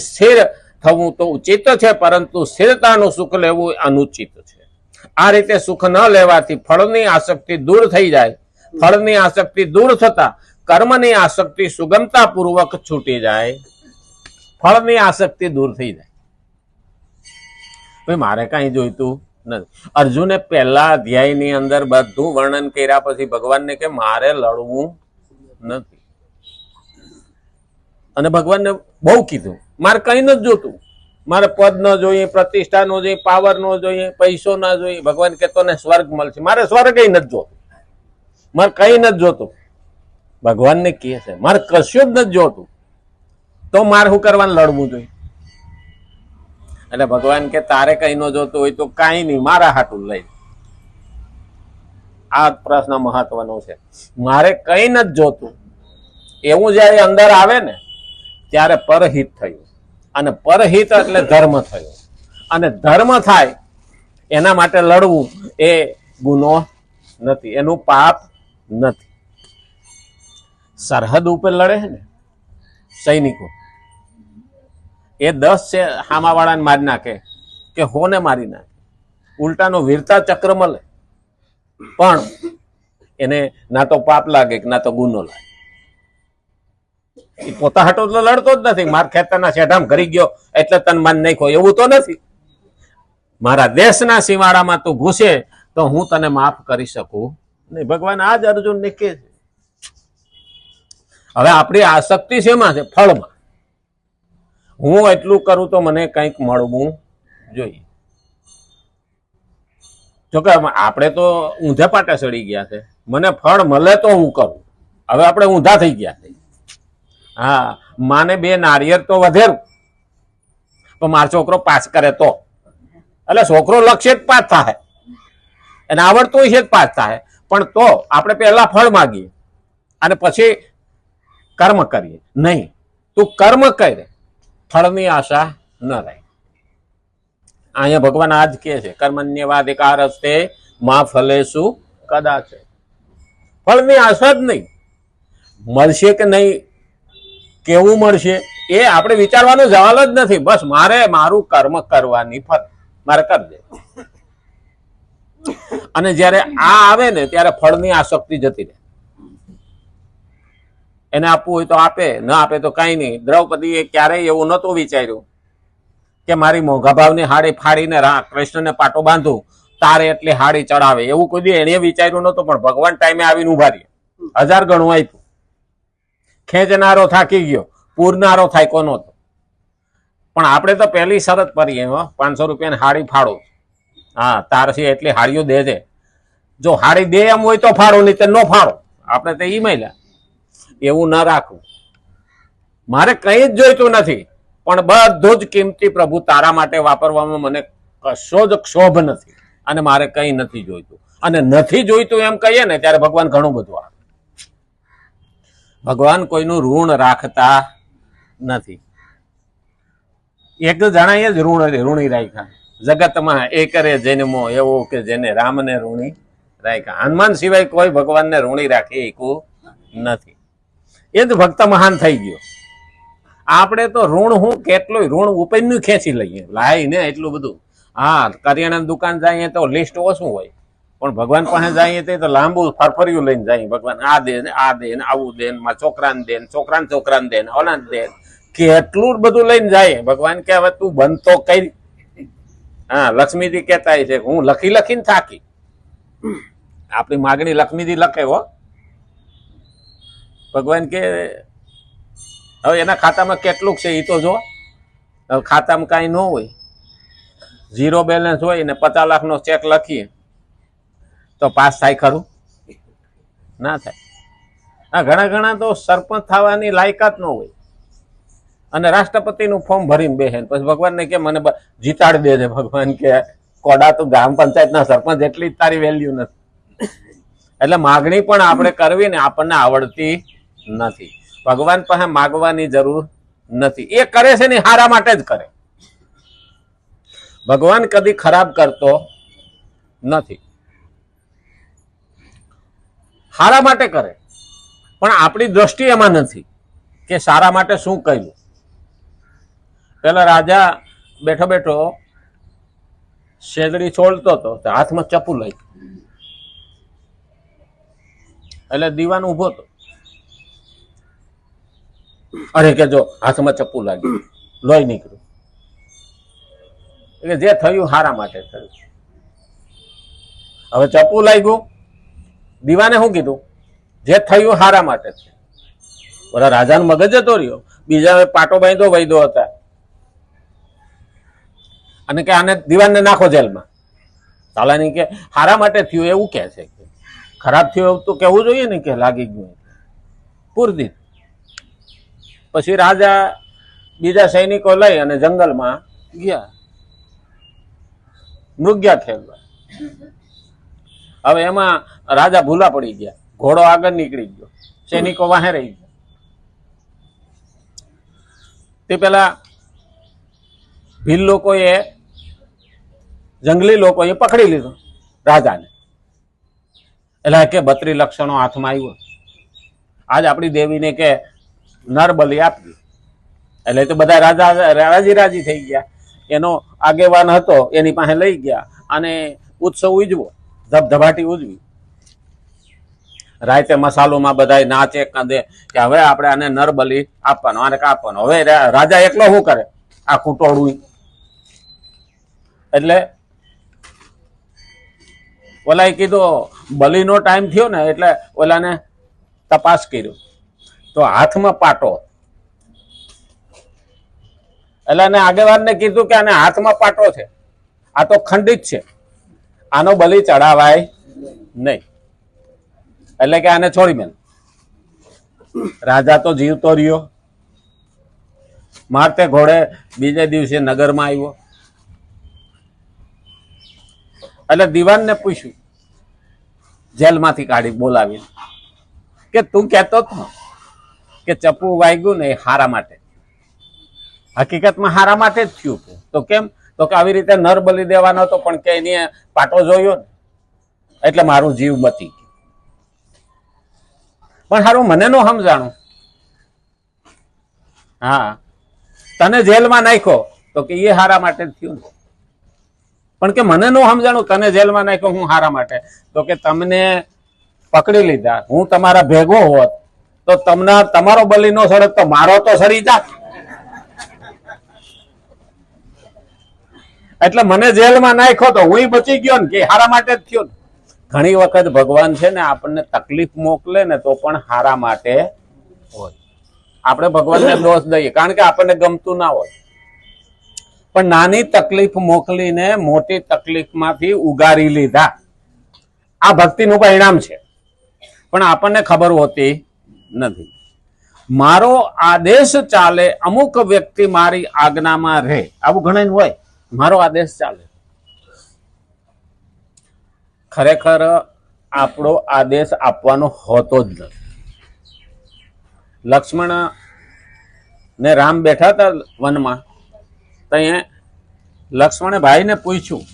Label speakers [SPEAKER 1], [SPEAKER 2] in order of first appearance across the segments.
[SPEAKER 1] સ્થિર થવું તો ઉચિત છે, પરંતુ સ્થિરતાનું સુખ લેવું અનુચિત છે. આ રીતે સુખ ન લેવાથી ફળની આસક્તિ દૂર થઈ જાય. ફળની આસક્તિ દૂર થતા કર્મની આસક્તિ સુગમતાપૂર્વક છૂટી જાય. ફળની આસક્તિ દૂર થઈ જાય. ભાઈ મારે કઈ જોઈતું નથી. અર્જુને પહેલા અધ્યાયની અંદર બધું વર્ણન કર્યા પછી ભગવાનને કે મારે લડવું નથી. અને ભગવાનને બહુ કીધું મારે કઈ નથી જોતું. મારે પદ ન જોઈએ, પ્રતિષ્ઠા ન જોઈએ, પાવર ન જોઈએ, પૈસો ના જોઈએ. ભગવાન કહેતો ને સ્વર્ગ મળશે. મારે સ્વર્ગ નથી જોતું, મારે કઈ નથી જોતું. ભગવાનને કહે છે મારે કશું જ નથી જોતું, તો મારે શું કરવાનું? લડવું જોઈએ. એટલે ભગવાન કે તારે કઈ ન જોતું હોય તો કઈ નહીં, મારા હાટું લઈ. આ પ્રશ્ન મહત્વનો છે. મારે કઈ નથી જોતું એવું જયારે અંદર આવે ને ત્યારે પરહિત થયું. અને પરહિત એટલે ધર્મ થયો. અને ધર્મ થાય એના માટે લડવું એ ગુનો નથી, એનું પાપ નથી. સરહદ ઉપર લડે છે ને સૈનિકો, એ 10 છે હામાવાળાને મારી નાખે કે હોને મારી નાખે, ઉલટાનો વીરતા ચક્ર મળે, પણ એને ના તો પાપ લાગે ના તો ગુનો લાગે. એ પોતા હાટો તો લડતો જ નથી. માર ખેતરના શેઢામાં ઘરી ગયો એટલે તન માન નાખ્યો એવું તો નથી. મારા દેશના સીમાડામાં તું ઘૂસે તો હું તને માફ કરી શકું નહીં. ભગવાન આ જ અર્જુનને કહે છે. હવે આપણી આસક્તિ શેમાં છે? ફળમાં. હું એટલું કરું તો મને કંઈક મળવું જોઈએ. જોકે આપણે તો ઊંધે પાટે ચડી ગયા છે. મને ફળ મળે તો હું કરું. હવે આપણે ઊંધા થઈ ગયા છે. હા, માને 2 નારિયેળ તો વધેરું, તો મારો છોકરો પાસ કરે તો, એટલે છોકરો લક્ષ્ય જ પાસ થાય, એને આવડતું છે જ પાસ થાય. પણ તો આપણે પહેલા ફળ માગીએ અને પછી કર્મ કરીએ. નહીં, તું કર્મ કરે, ફળની આશા ન રહે. અહીંયા ભગવાન આજ કહે છે કર્મણ્યવાધિકાર હસ્તે મા ફલેષુ કદાચ. ફળની આશા જ નહીં. મળશે કે નહીં, કેવું મળશે એ આપણે વિચારવાનો સવાલ જ નથી. બસ મારે મારું કર્મ કરવાની ફળ મારે કરી દે. અને જયારે આ આવે ને ત્યારે ફળની આસક્તિ જતી રહે. એને આપવું હોય તો આપે, ન આપે તો કઈ નહીં. દ્રૌપદીએ ક્યારેય એવું નહોતું વિચાર્યું કે મારી મોંઘા ભાવની હાડી ફાડીને કૃષ્ણને પાટો બાંધું, તારે એટલી હાડી ચડાવે, એવું કોઈ દી એને વિચાર્યું નહોતું. પણ ભગવાન ટાઈમે આવીને ઉભા રહે. 1000 ગણું આપ્યું. ખેંચનારો થાકી ગયો, પૂરનારો થાક્યો નહોતો. પણ આપણે તો પહેલી શરત પડીએ, 500 રૂપિયાની હાડી ફાડો. હા, તારથી એટલી હાડીઓ દે છે. જો હાડી દે એમ હોય તો ફાડો, નહીં તો ન ફાડો. આપણે તો ઈ મહિલા એવું ન રાખવું. મારે કંઈ જ જોઈતું નથી, પણ બધું જ કિંમતી પ્રભુ તારા માટે વાપરવામાં મને કશો જ ક્ષોભ નથી. અને મારે કંઈ નથી જોઈતું. અને નથી જોઈતું એમ કહીએ ને ત્યારે ભગવાન ઘણું બધું આપે. ભગવાન કોઈનું ઋણ રાખતા નથી. એક જણાએ જ ઋણી રાખ્યા જગતમાં, એ કરે જન્મો એવો કે જેને રામને ઋણી રાખ્યા. હનુમાન સિવાય કોઈ ભગવાનને ઋણી રાખી શકું નથી. એ જ ભક્ત મહાન થઈ ગયો. આપણે તો ઋણ હું કેટલું ઋણ ઉપરનું ખેંચી લઈએ લાઈને એટલું બધું. હા, કરિયાણાની દુકાન જઈએ તો લિસ્ટ ઓછું હોય, પણ ભગવાન પાસે જઈએ તો લાંબુ ફરફરિયું લઈને જઈએ. ભગવાન આ દે ને આ દે ને આવું દે ને મારા છોકરાને દે ને છોકરાને દે ને ઓલાને દે, કેટલું બધું લઈને જાય. ભગવાન કે હવે તું બંધ તો કઈ. હા, લક્ષ્મીજી કહેતા છે હું લખીને થાકી. આપણી માગણી લક્ષ્મીજી લખે હો. ભગવાન કે હવે એના ખાતામાં કેટલું છે એ તો જો. હવે ખાતામાં કાંઈ ન હોય, 0 બેલેન્સ હોય ને 50 લાખનો ચેક લખીએ તો પાસ થાય ખરું? ના થાય. હા, ઘણા તો સરપંચ થવાની લાયકાત ન હોય અને રાષ્ટ્રપતિનું ફોર્મ ભરીને બેસે, પછી ભગવાનને કે મને જીતાડી દેજે. ભગવાન કે કોડા તો ગ્રામ પંચાયતના સરપંચ એટલી જ તારી વેલ્યુ નથી. એટલે માગણી પણ આપણે કરવી ને આપણને આવડતી નથી. ભગવાન પાસે માગવાની જરૂર નથી. એ કરે છે ને હારા માટે જ કરે. ભગવાન કદી ખરાબ કરતો નથી, સારા માટે કરે. પણ આપણી દ્રષ્ટિ એમાં નથી કે સારા માટે શું કર્યું. પેલા રાજા બેઠો બેઠો શેરડી છોડતો હતો, હાથમાં ચપ્પુ લઈ, એટલે દીવાન ઉભો હતો. અરે કે જો હાથમાં ચપ્પુ લાગ્યું, લોહી નીકળ્યું. એટલે જે થયું હારા માટે થયું. હવે ચપ્પુ લાગ્યું, દીવાને શું કીધું? જે થયું હારા માટે થયું. બરા રાજાનો મગજ જતો રહ્યો. બીજા પાટો બાંધો વૈદો હતા અને કે આને દીવાનને નાખો જેલમાં. તાલાની કે હારા માટે થયું એવું કે છે, ખરાબ થયું એવું તો કેવું જોઈએ ને કે લાગી ગયું પૂરતી. પછી રાજા બીજા સૈનિકો લઈ અને જંગલમાં ગયા મૃગ્યા ખેલવા. હવે એમાં રાજા ભૂલા પડી ગયા, ઘોડો આગળ નીકળી ગયો, સૈનિકો વાહે રહી ગયા. તે પેલા ભીલ લોકોએ, જંગલી લોકોએ પકડી લીધો રાજાને. એટલે કે 32 લક્ષણો હાથમાં આવ્યો. આજ આપણી દેવીને કે નર બલિ આપી. એટલે તો બધા રાજા રાજી થઈ ગયા. એનો આગેવાન હતો એની પાસે લઈ ગયા અને ઉત્સવ ઉજવો, ધબધબાટી ઉજવી. રાતે મસાલોમાં બધા નાચે કાંદે કે હવે આપણે આને નર બલિ આપવાનો, આને કાપવાનો. હવે રાજા એકલો શું કરે? આખું ટોળું. એટલે ઓલાએ કીધું બલિનો ટાઈમ થયો ને એટલે ઓલાને તપાસ કર્યો તો હાથમાં પાટો. એટલે એને આગેવાનને કીધું કે આને હાથમાં પાટો છે, આ તો ખંડિત છે, આનો બલિ ચડાવાય નહીં. એટલે કે આને છોડી મેલ. રાજા તો જીવતો રહ્યો. મારતે ઘોડે બીજે દિવસે નગરમાં આવ્યો. એટલે દીવાનને પૂછ્યું, જેલમાંથી કાઢી બોલાવી, કે તું કહેતો હતો કે ચપ્પુ વાગ્યું ને એ હારા માટે, હકીકતમાં હારા માટે જ થયું. તો કેમ? તો કે આવી રીતે નર બલિ દેવાનો હતો પણ કે એને પાટો જોયો ને એટલે મારું જીવ બચી ગયું. પણ હારું મને નો સમજાણું. હા, તને જેલમાં નાખ્યો તો કે એ હારા માટે જ થયું ને. પણ કે મને નો સમજાણું, તને જેલમાં નાખ્યો હું હારા માટે. તો કે તમને પકડી લીધા, હું તમારા ભેગો હોત તો તમને તમારો બલિ નો સડત તો મારો તો સડી જાત. એટલે મને જેલમાં નાખ્યો તો હું બચી ગયો ને કે હારા માટે જ થયો ને. ઘણી વખત ભગવાન છે ને આપણને તકલીફ મોકલે ને તો પણ હારા માટે હોય. આપણે ભગવાનને દોષ દઈએ કારણ કે આપણને ગમતું ના હોય. પણ નાની તકલીફ મોકલીને મોટી તકલીફમાંથી ઉગારી લીધા, આ ભક્તિનું પરિણામ છે. પણ આપણને ખબર હોતી નથી. મારો આદેશ ચાલે, અમુક વ્યક્તિ મારી આજ્ઞામાં રહે, આવું ઘણા હોય. મારો આદેશ ચાલે. ખરેખર આપણો આદેશ આપવાનો હોતો જ નથી. લક્ષ્મણ ને રામ બેઠા હતા વનમાં, ત્યાં લક્ષ્મણે ભાઈને પૂછ્યું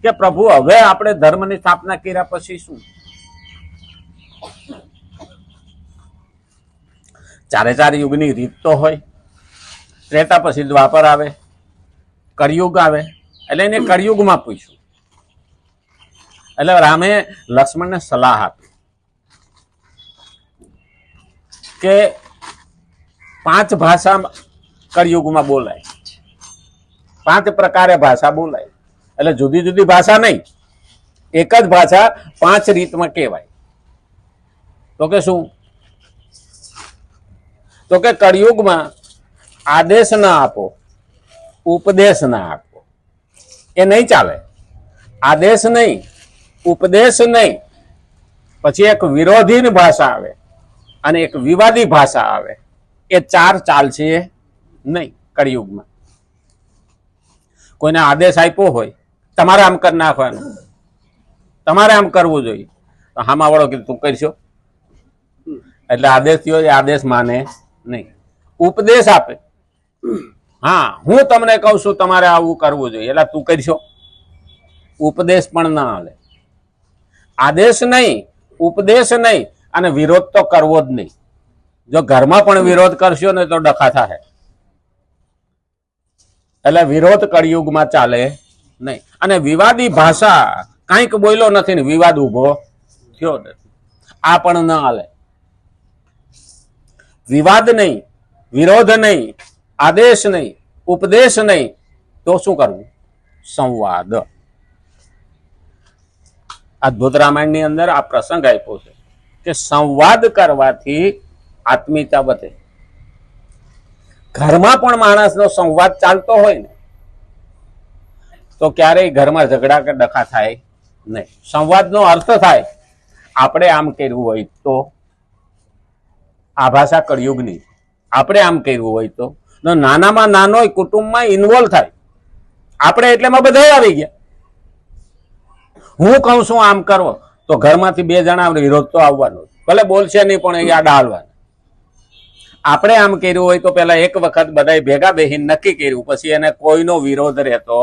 [SPEAKER 1] કે પ્રભુ હવે આપણે ધર્મની સ્થાપના કર્યા પછી શું? ચારે ચાર યુગની રીત તો હોય. ત્રેતા પછી દ્વાપર આવે, કળિયુગ આવે. એટલે એને કળિયુગમાં પૂછ્યું. એટલે રામે લક્ષ્મણને સલાહ આપી કે 5 ભાષા કળિયુગમાં બોલાય, 5 પ્રકારે ભાષા બોલાય. એટલે જુદી જુદી ભાષા નહીં, એક જ ભાષા 5 રીતમાં કહેવાય. તો કે શું? તો કે કળિયુગમાં આદેશ ના આપો, ઉપદેશ ના આપો, એ નહીં ચાલે. આદેશ નહીં, ઉપદેશ નહીં, પછી એક વિરોધી ભાષા આવે અને એક વિવાદી ભાષા આવે. એ 4 ચાલશે નહીં કળિયુગમાં. કોઈને આદેશ આપ્યો હોય તમારે આમ કરી નાખવાનું, તમારે આમ કરવું જોઈએ, તો હામા વાળો કે તું કરશો એટલે આદેશ થયો, એ આદેશ માને નહીં. ઉપદેશ આપે, હા હું તમને કહું છું તમારે આવું કરવું જોઈએ, એટલે તું કરશો. ઉપદેશ પણ ના હાલે. આદેશ નહીં, ઉપદેશ નહીં, અને વિરોધ તો કરવો જ નહીં. જો ઘરમાં પણ વિરોધ કરશો ને તો ડખા થાય. એટલે વિરોધ કળિયુગમાં ચાલે નહીં. અને વિવાદી ભાષા કાંઈક બોલ્યો નથી ને વિવાદ ઉભો થયો નથી, આ પણ ન હાલે. વિવાદ નહીં, વિરોધ નહીં, આદેશ નહીં, ઉપદેશ નહીં, તો શું કરવું? સંવાદ. અદ્ભુત રામાયણની અંદર આ પ્રસંગ આપ્યો છે કે સંવાદ કરવાથી આત્મીયતા વધે. ઘરમાં પણ માણસનો સંવાદ ચાલતો હોય ને તો ક્યારેય ઘરમાં ઝઘડા કે ડખા થાય નહીં. સંવાદનો અર્થ થાય આપણે આમ કર્યું હોય તો, આ ભાષા કળિયુગની, આપણે આમ કર્યું હોય તો નાનામાં નાનો કુટુંબમાં ઇન્વોલ્વ થાય. આપણે એટલેમાં બધા આવી ગયા. હું કહું છું આમ કરો તો ઘરમાંથી 2 જણા વિરોધ તો આવવાનો, ભલે બોલશે નહીં પણ એ આડા હાલવાના. આપણે આમ કર્યું હોય તો પેલા એક વખત બધા ભેગા બેહીને નક્કી કર્યું, પછી એને કોઈનો વિરોધ રહેતો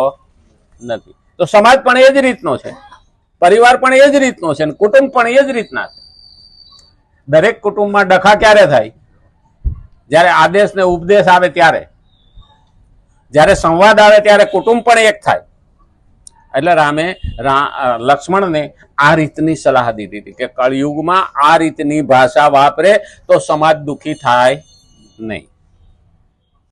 [SPEAKER 1] નથી. તો સમાજ પણ એ જ રીતનો છે, પરિવાર પણ એ જ રીતનો છે, કુટુંબ પણ એ જ રીતના છે. દરેક કુટુંબમાં ડખા ક્યારે થાય? જ્યારે આદેશ ને ઉપદેશ આવે ત્યારે, જ્યારે સંવાદ આવે ત્યારે કુટુંબ પણ એક થાય. એટલે રામે લક્ષ્મણને આ રીતની સલાહ દીધી હતી કે કળિયુગમાં આ રીતની ભાષા વાપરે તો સમાજ દુઃખી થાય નહીં.